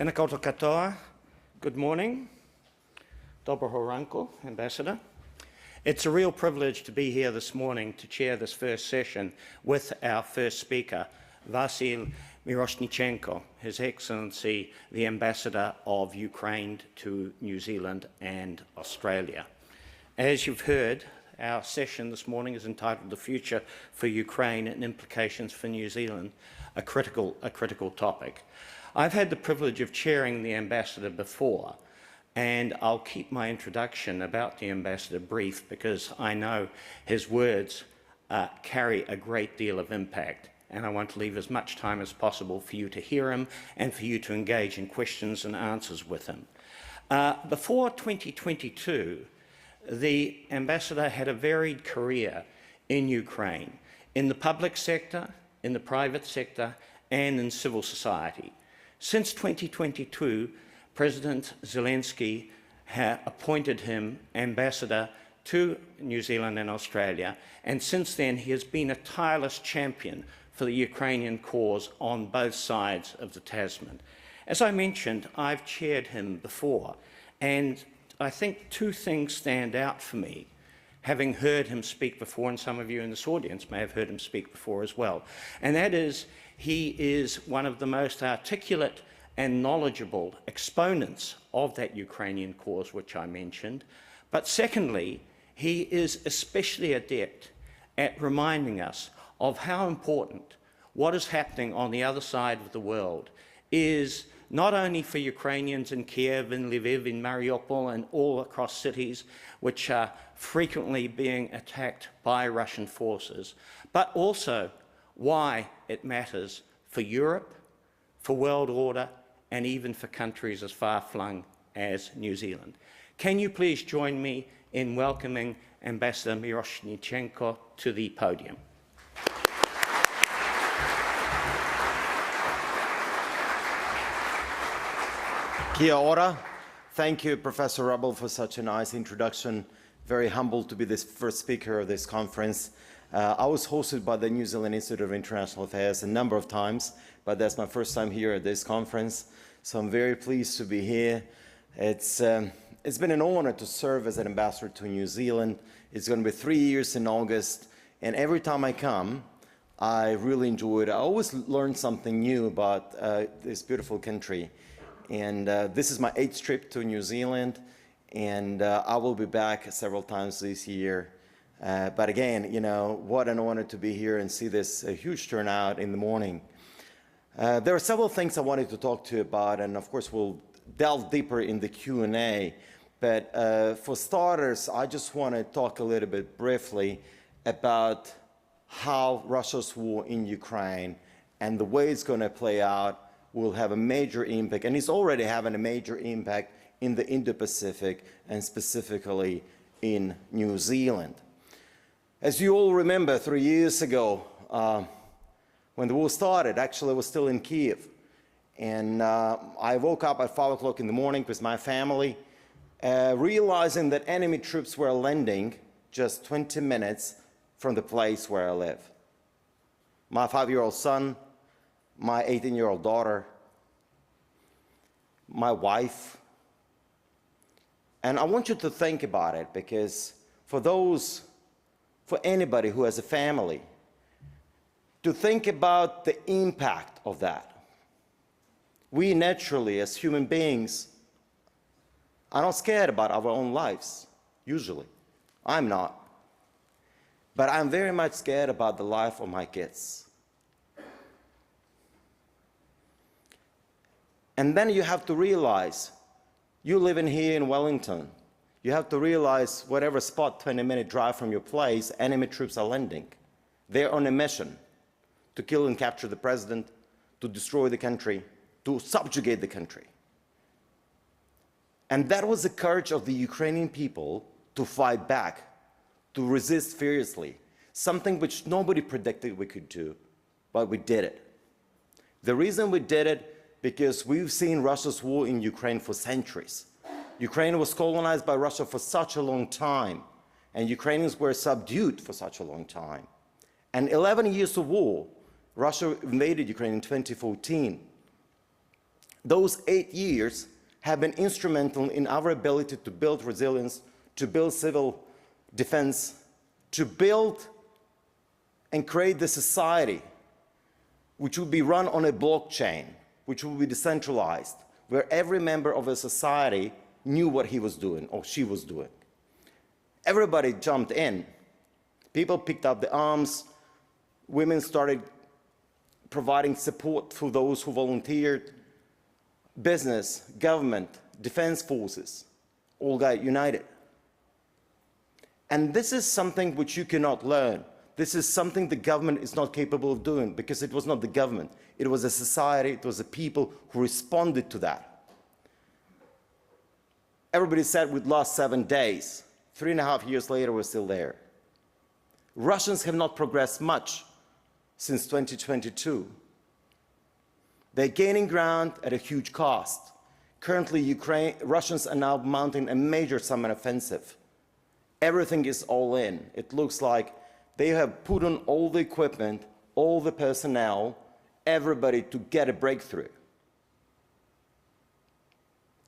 Tēnā koutou katoa. Good morning. Dobro ranko, Ambassador. It's a real privilege to be here this morning to chair this first session with our first speaker, Vasyl Myroshnychenko, His Excellency, the Ambassador of Ukraine to New Zealand and Australia. As you've heard, our session this morning is entitled The Future for Ukraine and Implications for New Zealand, a critical topic. I've had the privilege of chairing the Ambassador before, and I'll keep my introduction about the Ambassador brief because I know his words carry a great deal of impact, and I want to leave as much time as possible for you to hear him and for you to engage in questions and answers with him. Before 2022, the Ambassador had a varied career in Ukraine, in the public sector, in the private sector, and in civil society. Since 2022, President Zelensky appointed him Ambassador to New Zealand and Australia, and since then he has been a tireless champion for the Ukrainian cause on both sides of the Tasman. As I mentioned, I've chaired him before, and I think two things stand out for me, having heard him speak before, and some of you in this audience may have heard him speak before as well, and that is he is one of the most articulate and knowledgeable exponents of that Ukrainian cause which I mentioned, but secondly, he is especially adept at reminding us of how important what is happening on the other side of the world is not only for Ukrainians in Kiev, in Lviv, in Mariupol, and all across cities which are frequently being attacked by Russian forces, but also why it matters for Europe, for world order, and even for countries as far-flung as New Zealand. Can you please join me in welcoming Ambassador Myroshnychenko to the podium? Kia ora. Thank you, Professor Rabel, for such a nice introduction. Very humbled to be the first speaker of this conference. I was hosted by the New Zealand Institute of International Affairs a number of times, but that's my first time here at this conference, so I'm very pleased to be here. It's been an honor to serve as an ambassador to New Zealand. It's going to be 3 years in August, and every time I come, I really enjoy it. I always learn something new about this beautiful country. And this is my 8th trip to New Zealand, and I will be back several times this year. But again, you know, what an honor to be here and see this huge turnout in the morning. There are several things I wanted to talk to you about, and of course we'll delve deeper in the Q&A. But for starters, I just want to talk a little bit briefly about how Russia's war in Ukraine and the way it's going to play out will have a major impact, and it's already having a major impact in the Indo-Pacific and specifically in New Zealand. As you all remember, 3 years ago, when the war started, actually I was still in Kiev, and I woke up at 5 o'clock in the morning with my family, realizing that enemy troops were landing just 20 minutes from the place where I live. My 5-year-old son, my 18-year-old daughter, my wife. And I want you to think about it, because for anybody who has a family, to think about the impact of that. We naturally, as human beings, are not scared about our own lives, usually. I'm not. But I'm very much scared about the life of my kids. And then you have to realize, you live in here in Wellington, you have to realize whatever spot 20-minute drive from your place, enemy troops are landing. They're on a mission to kill and capture the president, to destroy the country, to subjugate the country. And that was the courage of the Ukrainian people to fight back, to resist fiercely, something which nobody predicted we could do, but we did it. The reason we did it because we've seen Russia's war in Ukraine for centuries. Ukraine was colonized by Russia for such a long time, and Ukrainians were subdued for such a long time. And 11 years of war, Russia invaded Ukraine in 2014. Those 8 years have been instrumental in our ability to build resilience, to build civil defense, to build and create the society which will be run on a blockchain, which will be decentralized, where every member of a society knew what he was doing or she was doing. Everybody jumped in. People picked up the arms. Women started providing support for those who volunteered. Business, government, defense forces all got united. And this is something which you cannot learn. This is something the government is not capable of doing, because it was not the government. It was a society, it was the people who responded to that. Everybody said we'd lost 7 days. 3.5 years later, we're still there. Russians have not progressed much since 2022. They're gaining ground at a huge cost. Currently, Russians are now mounting a major summer offensive. Everything is all in. It looks like they have put on all the equipment, all the personnel, everybody to get a breakthrough.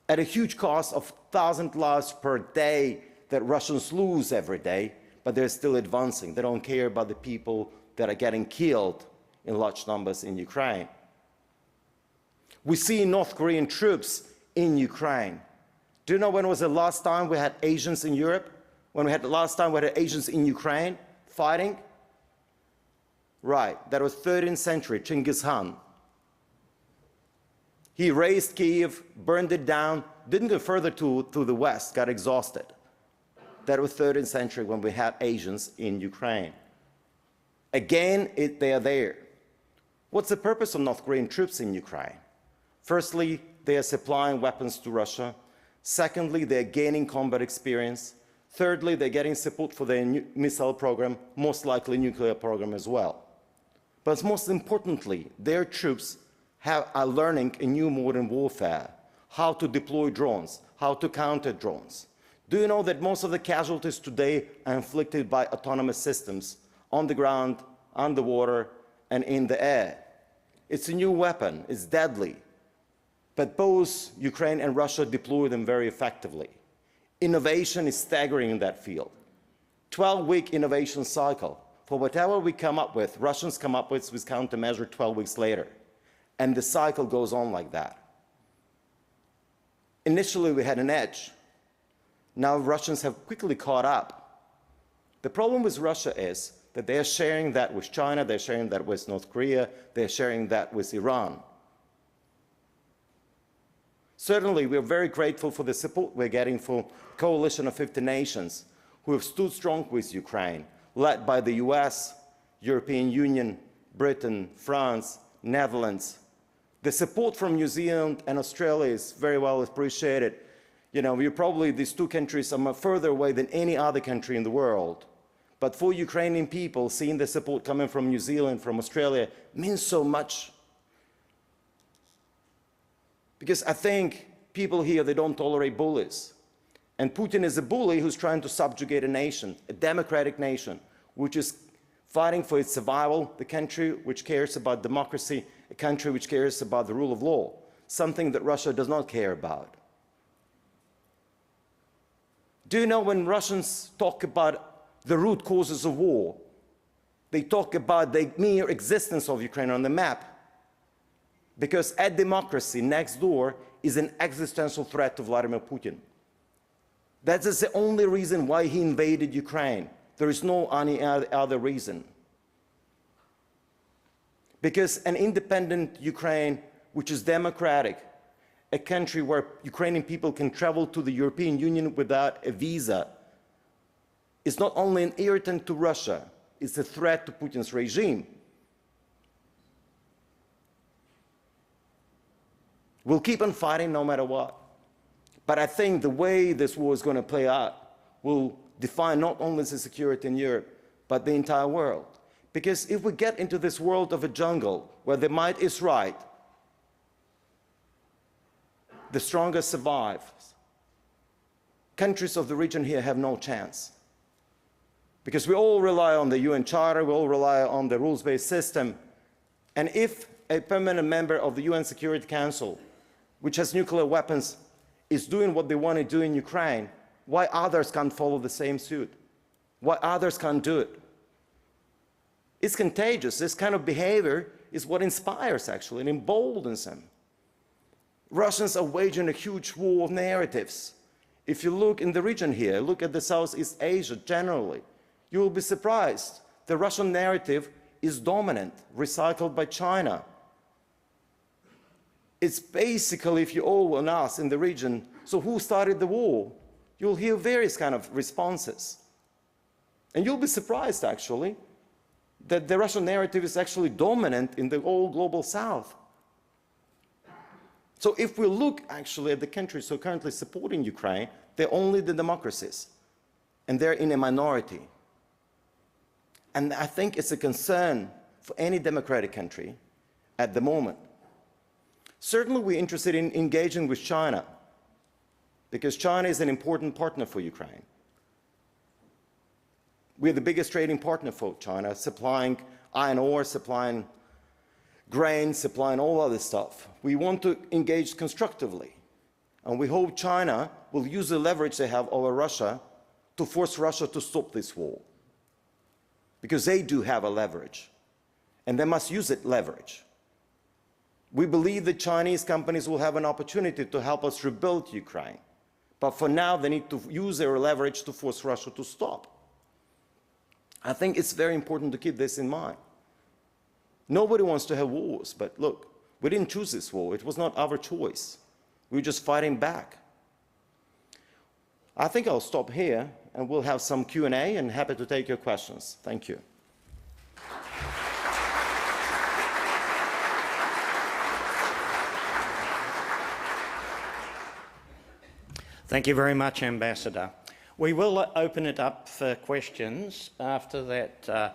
At a huge cost of 1,000 lives per day that Russians lose every day, but they're still advancing. They don't care about the people that are getting killed in large numbers in Ukraine. We see North Korean troops in Ukraine. Do you know when was the last time we had Asians in Europe? When we had the last time we had Asians in Ukraine fighting? Right, that was 13th century, Genghis Khan. He razed Kiev, burned it down, didn't go further to the west, got exhausted. That was 13th century when we had Asians in Ukraine. Again, they are there. What's the purpose of North Korean troops in Ukraine? Firstly, they are supplying weapons to Russia. Secondly, they're gaining combat experience. Thirdly, they're getting support for their missile program, most likely nuclear program as well. But most importantly, their troops are learning a new modern warfare, how to deploy drones, how to counter drones. Do you know that most of the casualties today are inflicted by autonomous systems on the ground, underwater, and in the air? It's a new weapon, it's deadly. But both Ukraine and Russia deploy them very effectively. Innovation is staggering in that field. 12-week innovation cycle. For whatever we come up with, Russians come up with countermeasure 12 weeks later. And the cycle goes on like that. Initially, we had an edge. Now Russians have quickly caught up. The problem with Russia is that they are sharing that with China, they're sharing that with North Korea, they're sharing that with Iran. Certainly, we're very grateful for the support we're getting from a coalition of 50 nations who have stood strong with Ukraine, led by the US, European Union, Britain, France, Netherlands. The support from New Zealand and Australia is very well appreciated. You know, these two countries are further away than any other country in the world. But for Ukrainian people, seeing the support coming from New Zealand, from Australia, means so much. Because I think people here, they don't tolerate bullies. And Putin is a bully who's trying to subjugate a nation, a democratic nation, which is fighting for its survival, the country which cares about democracy, a country which cares about the rule of law, something that Russia does not care about. Do you know when Russians talk about the root causes of war, they talk about the mere existence of Ukraine on the map? Because a democracy next door is an existential threat to Vladimir Putin. That is the only reason why he invaded Ukraine. There is no any other reason. Because an independent Ukraine, which is democratic, a country where Ukrainian people can travel to the European Union without a visa, is not only an irritant to Russia, it's a threat to Putin's regime. We'll keep on fighting no matter what. But I think the way this war is going to play out will define not only the security in Europe, but the entire world. Because if we get into this world of a jungle where the might is right, the strongest survive. Countries of the region here have no chance. Because we all rely on the UN Charter, we all rely on the rules-based system. And if a permanent member of the UN Security Council which has nuclear weapons, is doing what they want to do in Ukraine, why others can't follow the same suit? Why others can't do it? It's contagious. This kind of behavior is what inspires, actually, and emboldens them. Russians are waging a huge war of narratives. If you look in the region here, look at the Southeast Asia generally, you will be surprised. The Russian narrative is dominant, recycled by China. It's basically, if you all want to ask in the region, so who started the war? You'll hear various kind of responses. And you'll be surprised, actually, that the Russian narrative is actually dominant in the whole global South. So if we look actually at the countries who are currently supporting Ukraine, they're only the democracies, and they're in a minority. And I think it's a concern for any democratic country at the moment. Certainly we're interested in engaging with China, because China is an important partner for Ukraine. We're the biggest trading partner for China, supplying iron ore, supplying grain, supplying all other stuff. We want to engage constructively. And we hope China will use the leverage they have over Russia to force Russia to stop this war. Because they do have a leverage. And they must use that leverage. We believe that Chinese companies will have an opportunity to help us rebuild Ukraine. But for now, they need to use their leverage to force Russia to stop. I think it's very important to keep this in mind. Nobody wants to have wars, but look, we didn't choose this war. It was not our choice. We were just fighting back. I think I'll stop here, and we'll have some Q&A, and happy to take your questions. Thank you. Thank you very much, Ambassador. We will open it up for questions after that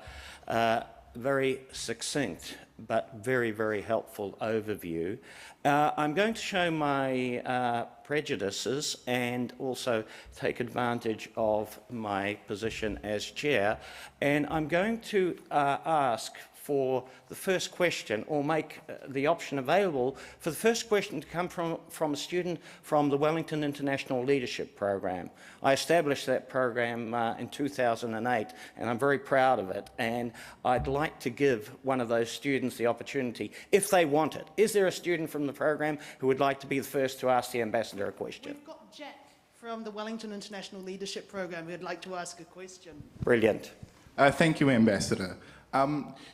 very succinct but very, very helpful overview. I'm going to show my prejudices and also take advantage of my position as chair, and I'm going to ask for the first question, or make the option available for the first question to come from a student from the Wellington International Leadership Program. I established that program in 2008, and I'm very proud of it, and I'd like to give one of those students the opportunity, if they want it. Is there a student from the program who would like to be the first to ask the Ambassador a question? We've got Jack from the Wellington International Leadership Program who'd like to ask a question. Brilliant. Thank you, Ambassador.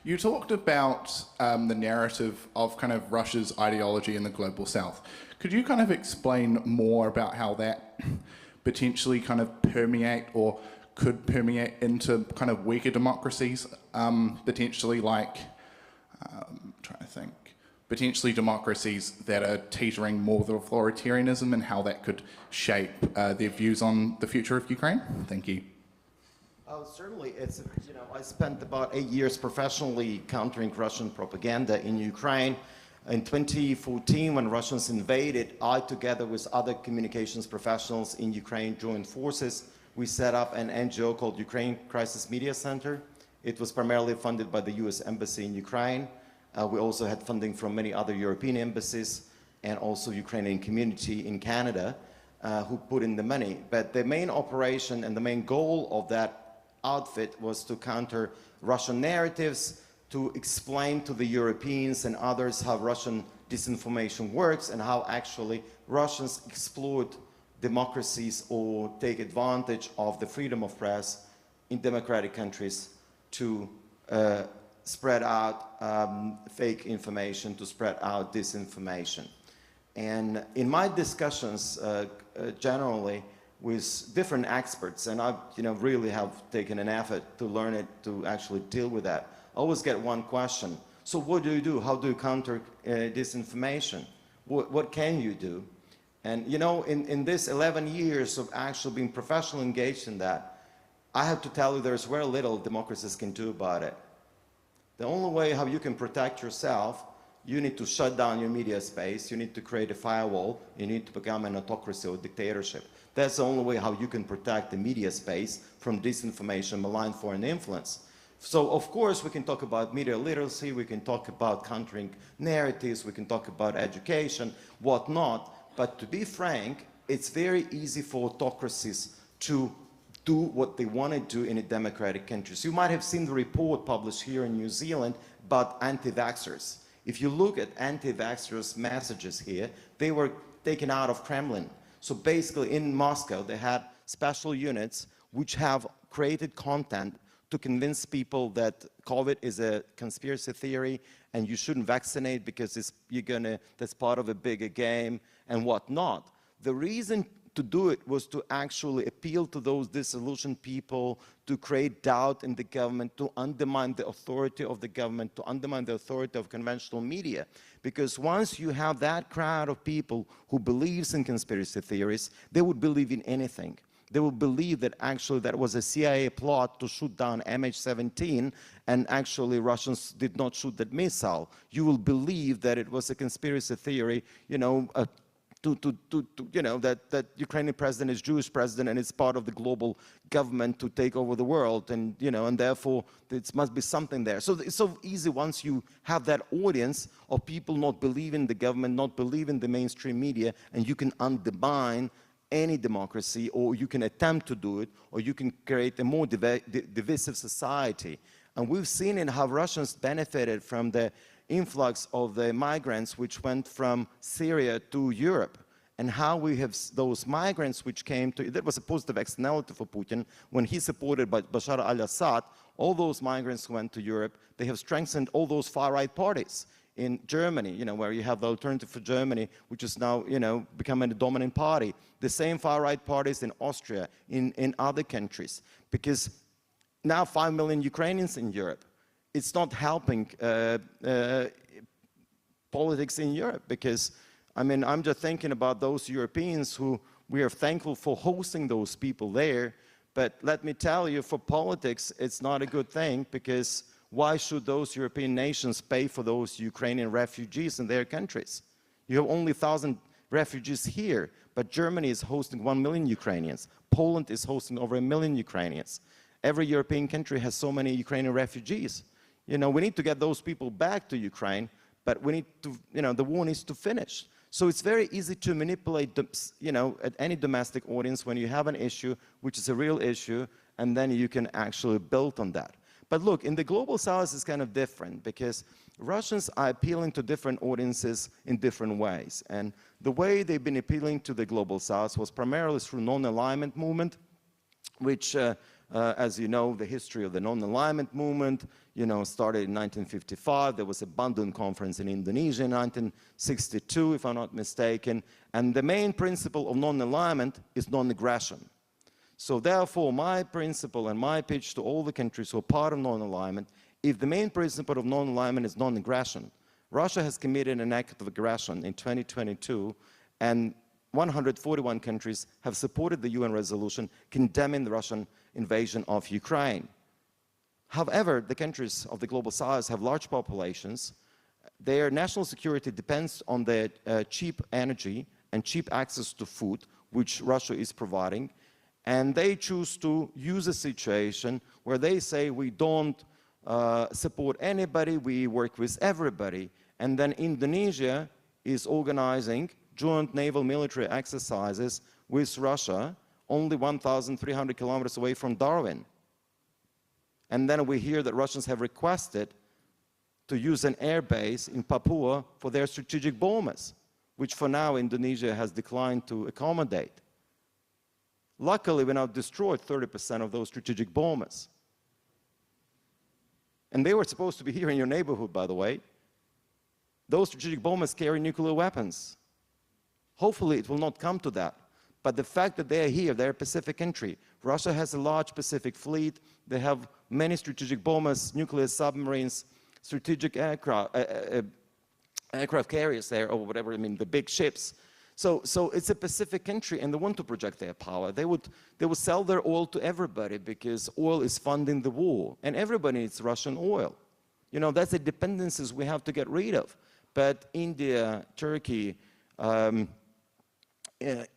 You talked about the narrative of kind of Russia's ideology in the global south. Could you kind of explain more about how that potentially kind of permeate or could permeate into kind of weaker democracies, potentially like, trying to think, potentially democracies that are teetering more with authoritarianism, and how that could shape their views on the future of Ukraine? Thank you. Oh, certainly. It's, you know, I spent about 8 years professionally countering Russian propaganda in Ukraine. In 2014, when Russians invaded, I, together with other communications professionals in Ukraine, joined forces. We set up an NGO called Ukraine Crisis Media Center. It was primarily funded by the US Embassy in Ukraine. We also had funding from many other European embassies and also Ukrainian community in Canada who put in the money. But the main operation and the main goal of that outfit was to counter Russian narratives, to explain to the Europeans and others how Russian disinformation works and how actually Russians exploit democracies or take advantage of the freedom of press in democratic countries to spread out fake information, to spread out disinformation. And in my discussions generally with different experts, and I really have taken an effort to learn it, to actually deal with that, I always get one question. So what do you do? How do you counter disinformation? What can you do? And in this 11 years of actually being professionally engaged in that, I have to tell you there's very little democracies can do about it. The only way how you can protect yourself, you need to shut down your media space, you need to create a firewall, you need to become an autocracy or dictatorship. That's the only way how you can protect the media space from disinformation, malign foreign influence. So, of course, we can talk about media literacy, we can talk about countering narratives, we can talk about education, whatnot, but to be frank, it's very easy for autocracies to do what they want to do in a democratic countries. You might have seen the report published here in New Zealand about anti-vaxxers. If you look at anti-vaxxers' messages here, they were taken out of Kremlin. So basically in Moscow, they had special units which have created content to convince people that COVID is a conspiracy theory and you shouldn't vaccinate because that's part of a bigger game and whatnot. The reason to do it was to actually appeal to those disillusioned people, to create doubt in the government, to undermine the authority of the government, to undermine the authority of conventional media. Because once you have that crowd of people who believes in conspiracy theories, they would believe in anything. They will believe that actually that was a CIA plot to shoot down MH17 and actually Russians did not shoot that missile. You will believe that it was a conspiracy theory, that Ukrainian president is Jewish president and it's part of the global government to take over the world, and and therefore it must be something there. So it's so easy once you have that audience of people not believing the government, not believing the mainstream media, and you can undermine any democracy, or you can attempt to do it, or you can create a more divisive society. And we've seen in how Russians benefited from the influx of the migrants which went from Syria to Europe, and how we have those migrants which came to, that was a positive externality for Putin when he supported Bashar al-Assad. All those migrants who went to Europe, they have strengthened all those far-right parties. In Germany, where you have the Alternative for Germany, which is now, becoming a dominant party. The same far-right parties in Austria, in other countries. Because now 5 million Ukrainians in Europe, it's not helping politics in Europe. Because, I'm just thinking about those Europeans who we are thankful for hosting those people there. But let me tell you, for politics, it's not a good thing, because why should those European nations pay for those Ukrainian refugees in their countries? You have only 1,000 refugees here, but Germany is hosting 1 million Ukrainians. Poland is hosting over 1 million Ukrainians. Every European country has so many Ukrainian refugees. We need to get those people back to Ukraine, but we need to, the war needs to finish. So it's very easy to manipulate, at any domestic audience when you have an issue, which is a real issue, and then you can actually build on that. But look, in the global south it's kind of different, because Russians are appealing to different audiences in different ways. And the way they've been appealing to the global south was primarily through non-alignment movement, which, as you know, the history of the non-alignment movement, started in 1955. There was a Bandung conference in Indonesia in 1962, if I'm not mistaken. And the main principle of non-alignment is non-aggression. So therefore, my principle and my pitch to all the countries who are part of non-alignment, if the main principle of non-alignment is non-aggression, Russia has committed an act of aggression in 2022, and 141 countries have supported the UN resolution condemning the Russian invasion of Ukraine. However, the countries of the global south have large populations. Their national security depends on their cheap energy and cheap access to food, which Russia is providing. And they choose to use a situation where they say, we don't support anybody, we work with everybody. And then Indonesia is organizing joint naval military exercises with Russia, only 1,300 kilometers away from Darwin. And then we hear that Russians have requested to use an air base in Papua for their strategic bombers, which for now Indonesia has declined to accommodate. Luckily, we now destroyed 30% of those strategic bombers. And they were supposed to be here in your neighborhood, by the way. Those strategic bombers carry nuclear weapons. Hopefully, it will not come to that. But the fact that they are here, they're a Pacific country. Russia has a large Pacific fleet. They have many strategic bombers, nuclear submarines, strategic aircraft carriers there, or whatever, the big ships. So it's a Pacific country, and they want to project their power. They would sell their oil to everybody, because oil is funding the war, and everybody needs Russian oil. That's the dependencies we have to get rid of. But India, Turkey,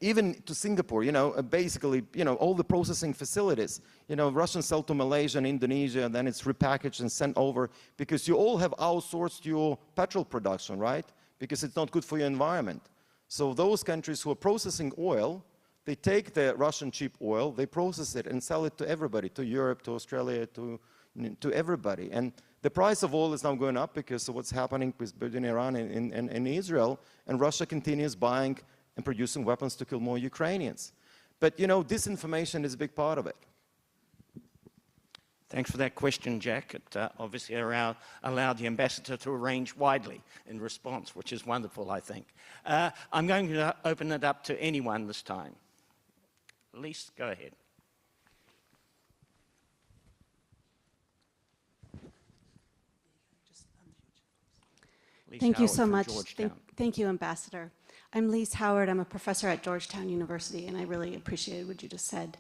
even to Singapore, basically, all the processing facilities, Russians sell to Malaysia and Indonesia, and then it's repackaged and sent over, because you all have outsourced your petrol production, right? Because it's not good for your environment. So those countries who are processing oil, they take the Russian cheap oil, they process it and sell it to everybody, to Europe, to Australia, to everybody. And the price of oil is now going up because of what's happening between Iran and Israel, and Russia continues buying and producing weapons to kill more Ukrainians. But, disinformation is a big part of it. Thanks for that question, Jack. It obviously allowed the ambassador to range widely in response, which is wonderful, I think. I'm going to open it up to anyone this time. Elise, go ahead. Thank you so much. Thank you, Ambassador. I'm Lise Howard. I'm a professor at Georgetown University, and I really appreciated what you just said.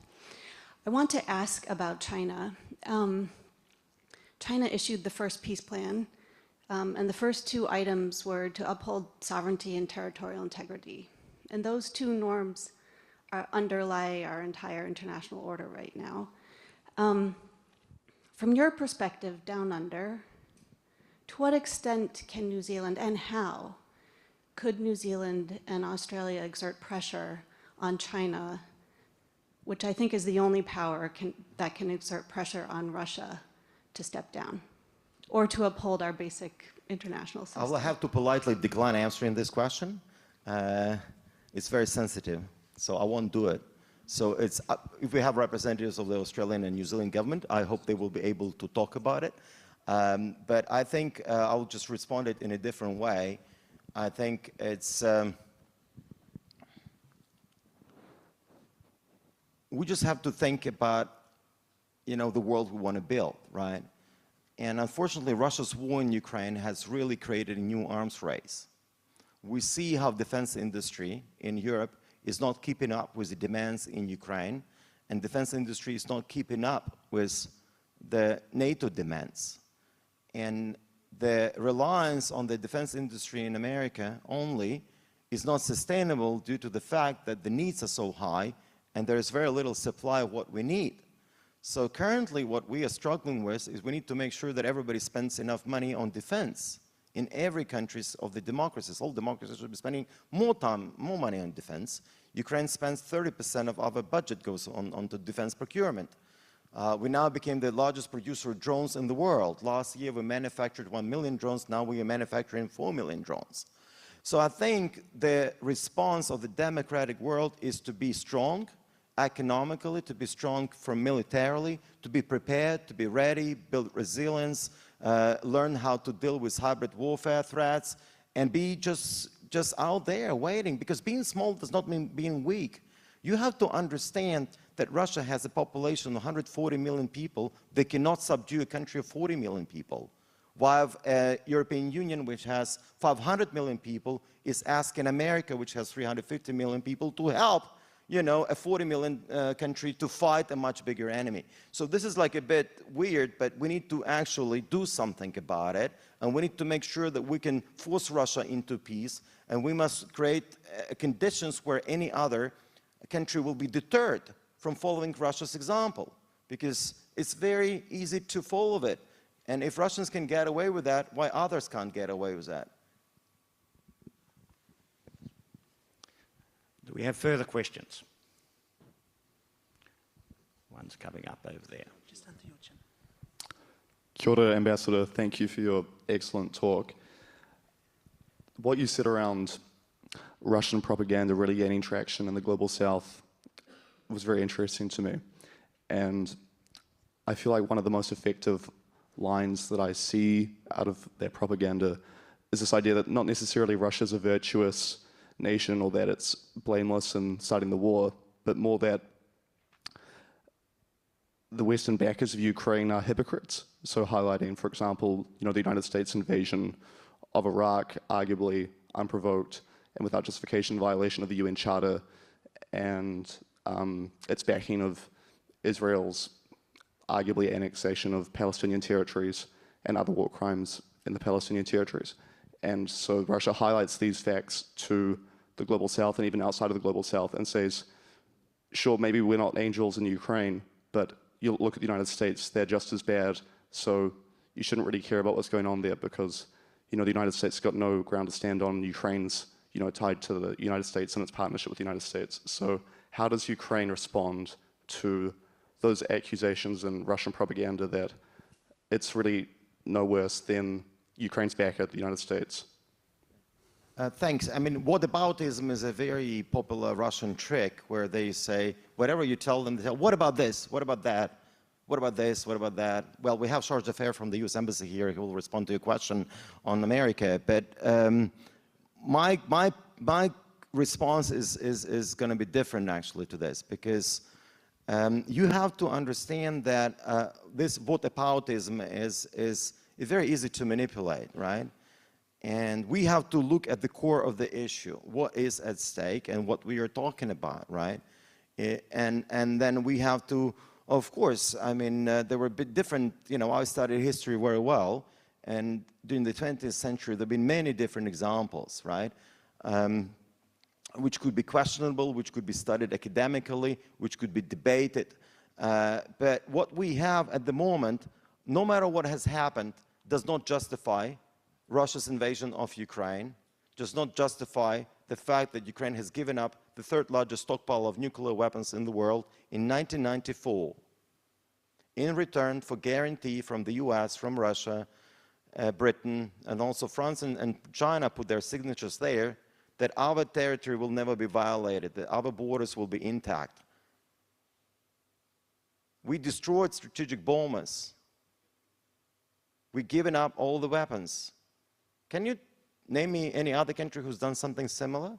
I want to ask about China. China issued the first peace plan, and the first two items were to uphold sovereignty and territorial integrity. And those two norms underlie our entire international order right now. From your perspective, down under, to what extent can New Zealand, and how, could New Zealand and Australia exert pressure on China, which I think is the only power that can exert pressure on Russia to step down, or to uphold our basic international system? I will have to politely decline answering this question. It's very sensitive, so I won't do it. So if we have representatives of the Australian and New Zealand government, I hope they will be able to talk about it. But I think I'll just respond it in a different way. I think it's, we just have to think about, the world we want to build, right? And unfortunately, Russia's war in Ukraine has really created a new arms race. We see how defense industry in Europe is not keeping up with the demands in Ukraine, and defense industry is not keeping up with the NATO demands. And the reliance on the defense industry in America only is not sustainable due to the fact that the needs are so high and there is very little supply of what we need. So currently what we are struggling with is we need to make sure that everybody spends enough money on defense in every country of the democracies. All democracies should be spending more money on defense. Ukraine spends 30% of our budget goes onto defense procurement. We now became the largest producer of drones in the world. Last year we manufactured 1 million drones, now we are manufacturing 4 million drones. So I think the response of the democratic world is to be strong economically, to be strong militarily, to be prepared, to be ready, build resilience, learn how to deal with hybrid warfare threats, and be just out there waiting, because being small does not mean being weak. You have to understand that Russia has a population of 140 million people. They cannot subdue a country of 40 million people. While European Union, which has 500 million people, is asking America, which has 350 million people, to help, a 40 million country to fight a much bigger enemy. So this is like a bit weird, but we need to actually do something about it, and we need to make sure that we can force Russia into peace, and we must create conditions where any other country will be deterred from following Russia's example, because it's very easy to follow it. And if Russians can get away with that, why others can't get away with that? Do we have further questions? One's coming up over there. Just under your chin. Kia ora, Ambassador. Thank you for your excellent talk. What you said around Russian propaganda really gaining traction in the global south was very interesting to me. And I feel like one of the most effective lines that I see out of their propaganda is this idea that not necessarily Russia's a virtuous nation or that it's blameless in starting the war, but more that the Western backers of Ukraine are hypocrites. So highlighting, for example, the United States invasion of Iraq, arguably unprovoked and without justification, violation of the UN Charter, and its backing of Israel's arguably annexation of Palestinian territories and other war crimes in the Palestinian territories. And so Russia highlights these facts to the global south and even outside of the global south and says, sure, maybe we're not angels in Ukraine, but you look at the United States, they're just as bad, so you shouldn't really care about what's going on there because, you know, the United States got no ground to stand on. Ukraine's, you know, tied to the United States and its partnership with the United States. So how does Ukraine respond to those accusations and Russian propaganda that it's really no worse than Ukraine's back at the United States? Thanks. I mean, whataboutism is a very popular Russian trick where they say, whatever you tell them, they say, what about this? What about that? What about this? What about that? Well, we have Charge d'Affaires from the US Embassy here. He will respond to your question on America. But my response is going to be different, actually, to this, because you have to understand that this whataboutism is very easy to manipulate, right? And we have to look at the core of the issue, what is at stake and what we are talking about, right? And then we have to, of course, I mean, there were a bit different, you know, I studied history very well, and during the 20th century, there have been many different examples, right? Which could be questionable, which could be studied academically, which could be debated. But what we have at the moment, no matter what has happened, does not justify Russia's invasion of Ukraine, does not justify the fact that Ukraine has given up the third largest stockpile of nuclear weapons in the world in 1994, in return for guarantee from the US, from Russia, Britain, and also France and China put their signatures there, that our territory will never be violated, that our borders will be intact. We destroyed strategic bombers. We've given up all the weapons. Can you name me any other country who's done something similar?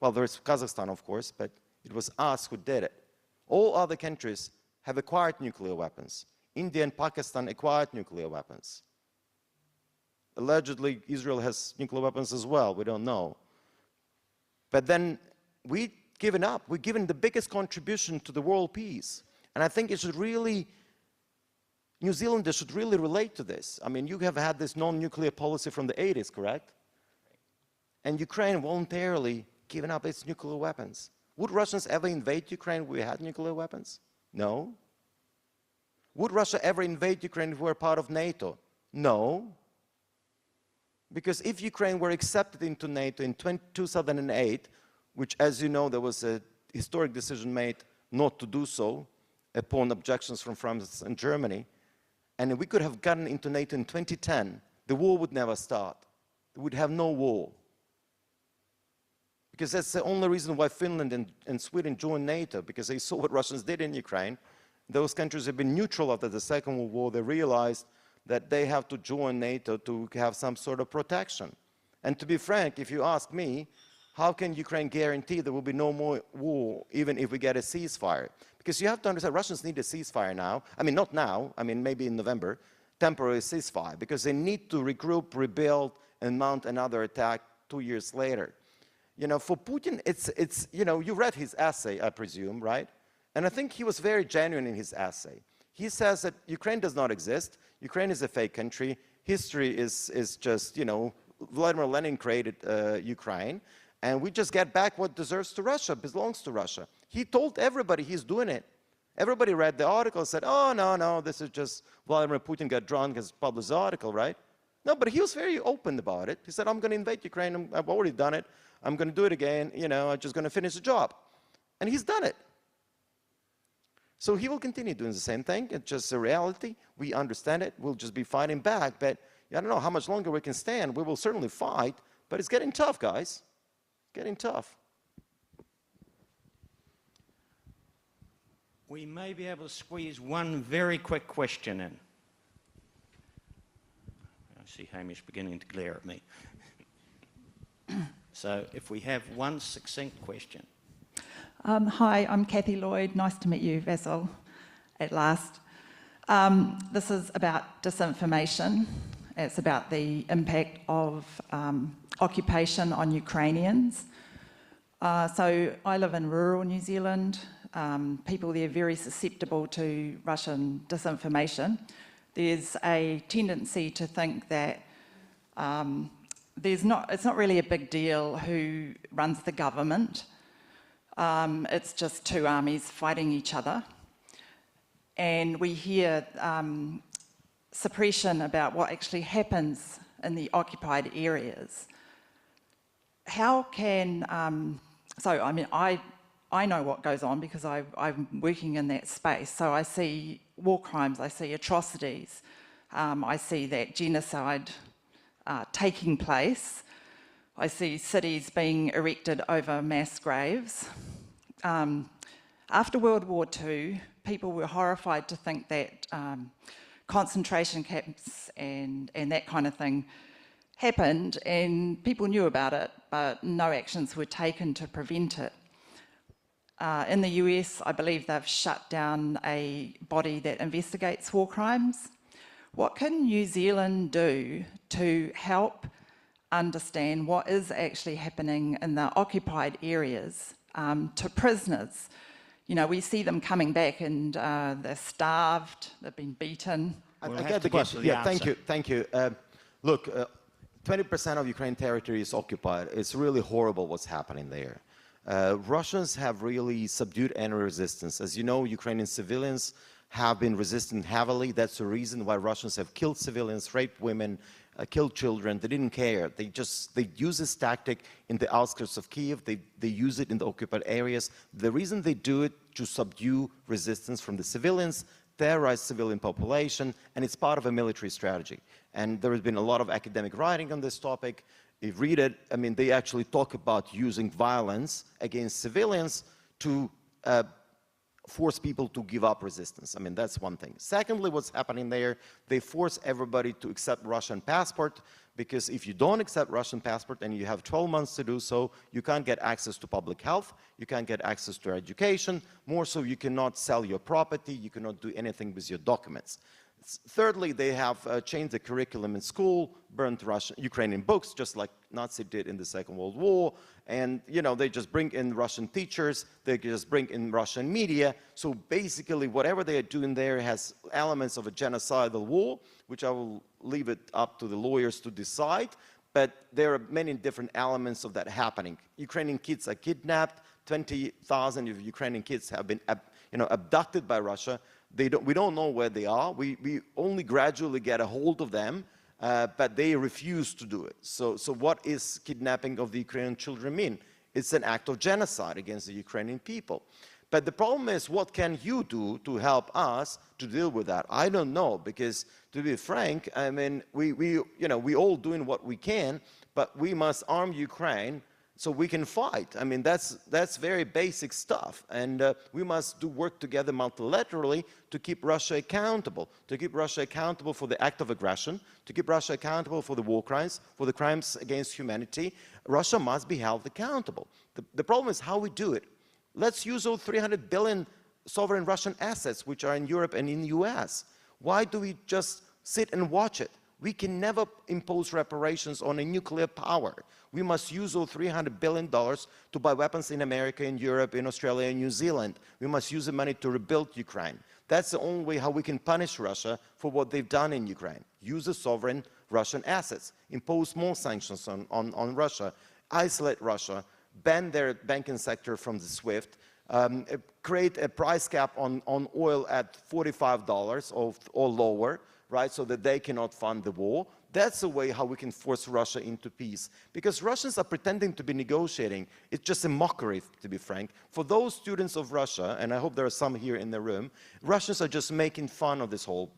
Well, there's Kazakhstan, of course, but it was us who did it. All other countries have acquired nuclear weapons. India and Pakistan acquired nuclear weapons. Allegedly, Israel has nuclear weapons as well, we don't know. But then we've given up. We've given the biggest contribution to the world peace. And I think it should really, New Zealanders should really relate to this. I mean, you have had this non-nuclear policy from the 80s, correct? And Ukraine voluntarily given up its nuclear weapons. Would Russians ever invade Ukraine if we had nuclear weapons? No. Would Russia ever invade Ukraine if we were part of NATO? No. Because if Ukraine were accepted into NATO in 2008, which, as you know, there was a historic decision made not to do so upon objections from France and Germany, and if we could have gotten into NATO in 2010, the war would never start. We would have no war. Because that's the only reason why Finland and Sweden joined NATO, because they saw what Russians did in Ukraine. Those countries have been neutral after the Second World War. They realized that they have to join NATO to have some sort of protection. And to be frank, if you ask me, how can Ukraine guarantee there will be no more war even if we get a ceasefire? Because you have to understand, Russians need a ceasefire now. I mean, not now, I mean, maybe in November, temporary ceasefire, because they need to regroup, rebuild, and mount another attack 2 years later. You know, for Putin, it's you know, you read his essay, I presume, right? And I think he was very genuine in his essay. He says that Ukraine does not exist. Ukraine is a fake country. History is just, you know, Vladimir Lenin created Ukraine. And we just get back what deserves to Russia, belongs to Russia. He told everybody he's doing it. Everybody read the article and said, oh, no, this is just Vladimir Putin got drunk and published the article, right? No, but he was very open about it. He said, I'm going to invade Ukraine. I've already done it. I'm going to do it again. You know, I'm just going to finish the job. And he's done it. So he will continue doing the same thing. It's just a reality. We understand it. We'll just be fighting back. But I don't know how much longer we can stand. We will certainly fight. But it's getting tough, guys. Getting tough. We may be able to squeeze one very quick question in. I see Hamish beginning to glare at me. So if we have one succinct question. Hi, I'm Kathy Lloyd. Nice to meet you, Vasyl, at last. This is about disinformation. It's about the impact of occupation on Ukrainians. So I live in rural New Zealand. People there are very susceptible to Russian disinformation. There's a tendency to think that it's not really a big deal who runs the government. It's just two armies fighting each other. And we hear suppression about what actually happens in the occupied areas. How can, I know what goes on because I'm working in that space. So I see war crimes, I see atrocities, I see that genocide taking place. I see cities being erected over mass graves. After World War II, people were horrified to think that concentration camps and that kind of thing happened, and people knew about it, but no actions were taken to prevent it. In the US, I believe they've shut down a body that investigates war crimes. What can New Zealand do to help understand what is actually happening in the occupied areas to prisoners? You know, we see them coming back and they're starved, they've been beaten. I get the question. Yeah, thank you. Look, 20% of Ukraine territory is occupied. It's really horrible what's happening there. Russians have really subdued any resistance. As you know, Ukrainian civilians have been resisting heavily. That's the reason why Russians have killed civilians, raped women, killed children. They didn't care. They use this tactic in the outskirts of Kiev. They use it in the occupied areas. The reason they do it to subdue resistance from the civilians, terrorize civilian population, and it's part of a military strategy. And there has been a lot of academic writing on this topic. If you read it, I mean, they actually talk about using violence against civilians to force people to give up resistance. I mean, that's one thing. Secondly, what's happening there, they force everybody to accept Russian passport, because if you don't accept Russian passport and you have 12 months to do so, you can't get access to public health, you can't get access to education, more so you cannot sell your property, you cannot do anything with your documents. Thirdly, they have changed the curriculum in school, burnt Ukrainian books, just like Nazi did in the Second World War, and you know, they just bring in Russian teachers, they just bring in Russian media. So basically, whatever they are doing there has elements of a genocidal war, which I will leave it up to the lawyers to decide, but there are many different elements of that happening. Ukrainian kids are kidnapped, 20,000 of Ukrainian kids have been abducted by Russia. We don't know where they are. We only gradually get a hold of them, but they refuse to do it. So what is kidnapping of the Ukrainian children mean? It's an act of genocide against the Ukrainian people. But the problem is, what can you do to help us to deal with that? I don't know, because to be frank, I mean, we all doing what we can, but we must arm Ukraine so we can fight. I mean, that's very basic stuff. And we must work together multilaterally to keep Russia accountable, for the act of aggression, to keep Russia accountable for the war crimes, for the crimes against humanity. Russia must be held accountable. The problem is how we do it. Let's use those 300 billion sovereign Russian assets, which are in Europe and in the US. Why do we just sit and watch it? We can never impose reparations on a nuclear power. We must use those $300 billion to buy weapons in America, in Europe, in Australia, and New Zealand. We must use the money to rebuild Ukraine. That's the only way how we can punish Russia for what they've done in Ukraine. Use the sovereign Russian assets, impose more sanctions on Russia, isolate Russia, ban their banking sector from the SWIFT, create a price cap on oil at $45 or lower, right, so that they cannot fund the war. That's the way how we can force Russia into peace. Because Russians are pretending to be negotiating. It's just a mockery, to be frank. For those students of Russia, and I hope there are some here in the room, Russians are just making fun of this whole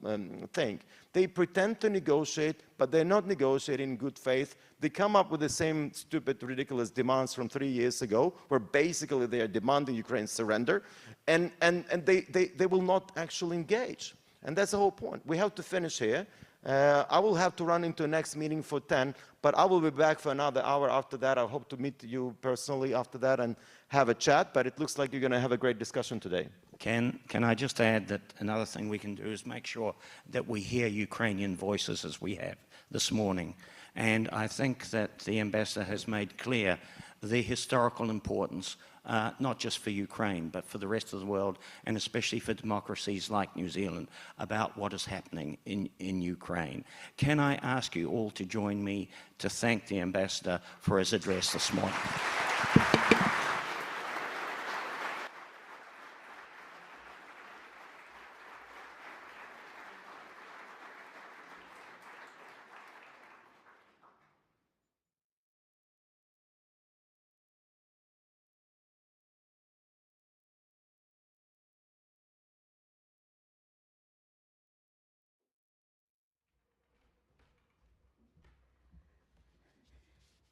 thing. They pretend to negotiate, but they're not negotiating in good faith. They come up with the same stupid, ridiculous demands from 3 years ago, where basically they are demanding Ukraine's surrender, and they will not actually engage. And that's the whole point. We have to finish here. I will have to run into the next meeting for 10, but I will be back for another hour after that. I hope to meet you personally after that and have a chat, but it looks like you're going to have a great discussion today. Can I just add that another thing we can do is make sure that we hear Ukrainian voices as we have this morning. And I think that the ambassador has made clear the historical importance not just for Ukraine, but for the rest of the world, and especially for democracies like New Zealand, about what is happening in Ukraine. Can I ask you all to join me to thank the Ambassador for his address this morning?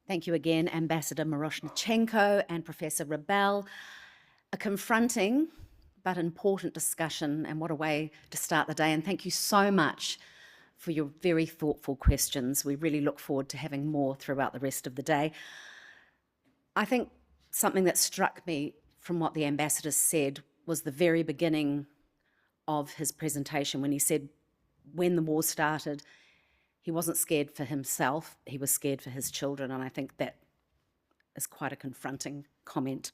Thank you again, Ambassador Myroshnychenko and Professor Rabel. A confronting but important discussion, and what a way to start the day. And thank you so much for your very thoughtful questions. We really look forward to having more throughout the rest of the day. I think something that struck me from what the Ambassador said was the very beginning of his presentation, when he said when the war started, he wasn't scared for himself, he was scared for his children, and I think that is quite a confronting comment.